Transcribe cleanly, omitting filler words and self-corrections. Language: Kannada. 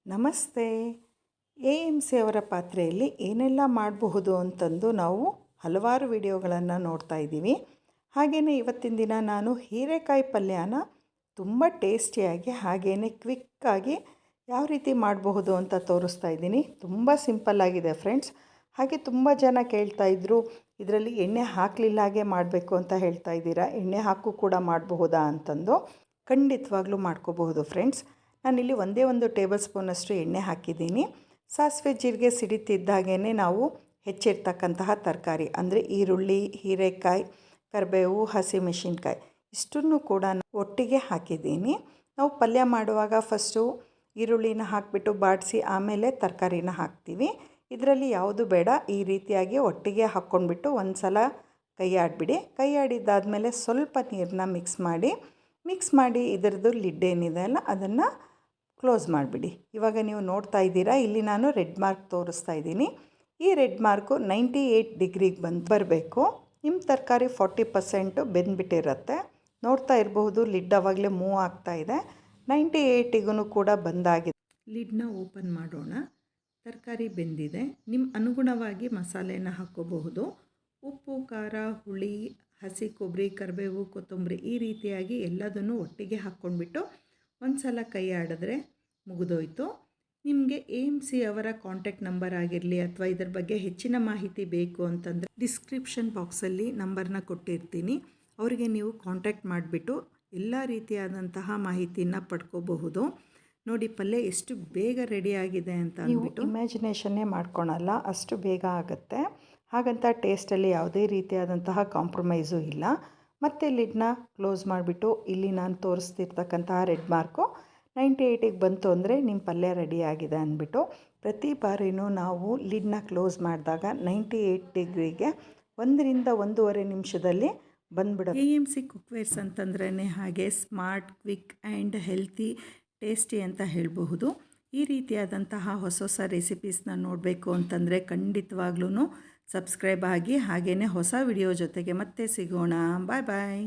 ನಮಸ್ತೆ. ಎ.ಎಮ್.ಸಿ ಅವರ ಪಾತ್ರೆಯಲ್ಲಿ ಏನೆಲ್ಲ ಮಾಡಬಹುದು ಅಂತಂದು ನಾವು ಹಲವಾರು ವಿಡಿಯೋಗಳನ್ನು ನೋಡ್ತಾ ಇದ್ದೀವಿ. ಹಾಗೆಯೇ ಇವತ್ತಿನ ದಿನ ನಾನು ಹೀರೆಕಾಯಿ ಪಲ್ಯನ ತುಂಬ ಟೇಸ್ಟಿಯಾಗಿ ಹಾಗೆಯೇ ಕ್ವಿಕ್ಕಾಗಿ ಯಾವ ರೀತಿ ಮಾಡಬಹುದು ಅಂತ ತೋರಿಸ್ತಾ ಇದ್ದೀನಿ. ತುಂಬ ಸಿಂಪಲ್ಲಾಗಿದೆ ಫ್ರೆಂಡ್ಸ್. ಹಾಗೆ ತುಂಬ ಜನ ಕೇಳ್ತಾ ಇದ್ದರು, ಇದರಲ್ಲಿ ಎಣ್ಣೆ ಹಾಕಲಿಲ್ಲ ಹಾಗೆ ಮಾಡಬೇಕು ಅಂತ ಹೇಳ್ತಾ ಇದ್ದೀರಾ, ಎಣ್ಣೆ ಹಾಕು ಕೂಡ ಮಾಡಬಹುದಾ ಅಂತಂದು. ಖಂಡಿತವಾಗ್ಲೂ ಮಾಡ್ಕೋಬಹುದು ಫ್ರೆಂಡ್ಸ್. ನಾನಿಲ್ಲಿ ಒಂದೇ ಒಂದು ಟೇಬಲ್ ಸ್ಪೂನಷ್ಟು ಎಣ್ಣೆ ಹಾಕಿದ್ದೀನಿ. ಸಾಸಿವೆ ಜೀರಿಗೆ ಸಿಡಿತಿದ್ದಾಗೇ ನಾವು ಹೆಚ್ಚಿರ್ತಕ್ಕಂತಹ ತರಕಾರಿ ಅಂದರೆ ಈರುಳ್ಳಿ, ಹೀರೆಕಾಯಿ, ಕರಿಬೇವು, ಹಸಿಮೆಣಸಿನ್ಕಾಯಿ ಇಷ್ಟನ್ನು ಕೂಡ ಒಟ್ಟಿಗೆ ಹಾಕಿದ್ದೀನಿ. ನಾವು ಪಲ್ಯ ಮಾಡುವಾಗ ಫಸ್ಟು ಈರುಳ್ಳಿನ ಹಾಕಿಬಿಟ್ಟು ಬಾಡಿಸಿ ಆಮೇಲೆ ತರಕಾರಿನ ಹಾಕ್ತೀವಿ. ಇದರಲ್ಲಿ ಯಾವುದು ಬೇಡ, ಈ ರೀತಿಯಾಗಿ ಒಟ್ಟಿಗೆ ಹಾಕ್ಕೊಂಡ್ಬಿಟ್ಟು ಒಂದು ಸಲ ಕೈ ಆಡಿಬಿಡಿ. ಕೈ ಆಡಿದ್ದಾದಮೇಲೆ ಸ್ವಲ್ಪ ನೀರನ್ನ ಮಿಕ್ಸ್ ಮಾಡಿ ಇದರದ್ದು ಲಿಡ್ ಏನಿದೆ ಅಲ್ಲ ಅದನ್ನು ಕ್ಲೋಸ್ ಮಾಡಿಬಿಡಿ. ಇವಾಗ ನೀವು ನೋಡ್ತಾ ಇದ್ದೀರಾ, ಇಲ್ಲಿ ನಾನು ರೆಡ್ ಮಾರ್ಕ್ ತೋರಿಸ್ತಾ ಇದ್ದೀನಿ. ಈ ರೆಡ್ ಮಾರ್ಕು 98 ಡಿಗ್ರಿಗೆ ಬರಬೇಕು. ನಿಮ್ಮ ತರಕಾರಿ 40% ಬೆಂದ್ಬಿಟ್ಟಿರುತ್ತೆ. ನೋಡ್ತಾ ಇರಬಹುದು, ಲಿಡ್ ಆವಾಗಲೇ ಮೂವ್ ಆಗ್ತಾ ಇದೆ. 98ಗೂ ಕೂಡ ಬಂದಾಗಿದೆ. ಲಿಡ್ನ ಓಪನ್ ಮಾಡೋಣ. ತರಕಾರಿ ಬೆಂದಿದೆ. ನಿಮ್ಮ ಅನುಗುಣವಾಗಿ ಮಸಾಲೆನ ಹಾಕ್ಕೋಬಹುದು. ಉಪ್ಪು, ಖಾರ, ಹುಳಿ, ಹಸಿ ಕೊಬ್ಬರಿ, ಕರಿಬೇವು, ಕೊತ್ತಂಬರಿ ಈ ರೀತಿಯಾಗಿ ಎಲ್ಲದನ್ನು ಒಟ್ಟಿಗೆ ಹಾಕ್ಕೊಂಡ್ಬಿಟ್ಟು ಒಂದು ಸಲ ಕೈ ಆಡಿದ್ರೆ ಮುಗಿದೋಯ್ತು. ನಿಮಗೆ ಎ.ಎಮ್.ಸಿ ಅವರ ಕಾಂಟ್ಯಾಕ್ಟ್ ನಂಬರ್ ಆಗಿರಲಿ ಅಥವಾ ಇದರ ಬಗ್ಗೆ ಹೆಚ್ಚಿನ ಮಾಹಿತಿ ಬೇಕು ಅಂತಂದರೆ ಡಿಸ್ಕ್ರಿಪ್ಷನ್ ಬಾಕ್ಸಲ್ಲಿ ನಂಬರ್ನ ಕೊಟ್ಟಿರ್ತೀನಿ. ಅವರಿಗೆ ನೀವು ಕಾಂಟ್ಯಾಕ್ಟ್ ಮಾಡಿಬಿಟ್ಟು ಎಲ್ಲ ರೀತಿಯಾದಂತಹ ಮಾಹಿತಿನ ಪಡ್ಕೋಬಹುದು. ನೋಡಿ ಪಲ್ಯ ಎಷ್ಟು ಬೇಗ ರೆಡಿ ಆಗಿದೆ ಅಂತ ಅಂದ್ಬಿಟ್ಟು ಇಮ್ಯಾಜಿನೇಷನ್ನೇ ಮಾಡ್ಕೊಳಲ್ಲ, ಅಷ್ಟು ಬೇಗ ಆಗುತ್ತೆ. ಹಾಗಂತ ಟೇಸ್ಟಲ್ಲಿ ಯಾವುದೇ ರೀತಿಯಾದಂತಹ ಕಾಂಪ್ರಮೈಸು ಇಲ್ಲ. ಮತ್ತು ಲಿಡ್ನ ಕ್ಲೋಸ್ ಮಾಡಿಬಿಟ್ಟು ಇಲ್ಲಿ ನಾನು ತೋರಿಸ್ತಿರ್ತಕ್ಕಂತಹ ರೆಡ್ ಮಾರ್ಕು 98ಗೆ ಬಂತು ಅಂದರೆ ನಿಮ್ಮ ಪಲ್ಯ ರೆಡಿ ಆಗಿದೆ ಅಂದ್ಬಿಟ್ಟು ಪ್ರತಿ ಬಾರಿನೂ ನಾವು ಲಿಡ್ನ ಕ್ಲೋಸ್ ಮಾಡಿದಾಗ 98 ಡಿಗ್ರಿಗೆ 1ರಿಂದ 1.5 ನಿಮಿಷದಲ್ಲಿ ಬಂದ್ಬಿಡುತ್ತೆ. ಎ.ಎಮ್.ಸಿ ಕುಕ್ವೇರ್ಸ್ ಅಂತಂದ್ರೇ ಹಾಗೆ smart, quick and healthy, tasty ಅಂತ ಹೇಳಬಹುದು. ಈ ರೀತಿಯಾದಂತಹ ಹೊಸ ರೆಸಿಪೀಸ್ನ ನೋಡಬೇಕು ಅಂತಂದರೆ ಖಂಡಿತವಾಗ್ಲೂ ಸಬ್ಸ್ಕ್ರೈಬ್ ಆಗಿ. ಹಾಗೆಯೇ ಹೊಸ ವಿಡಿಯೋ ಜೊತೆಗೆ ಮತ್ತೆ ಸಿಗೋಣ. ಬಾಯ್ ಬಾಯ್.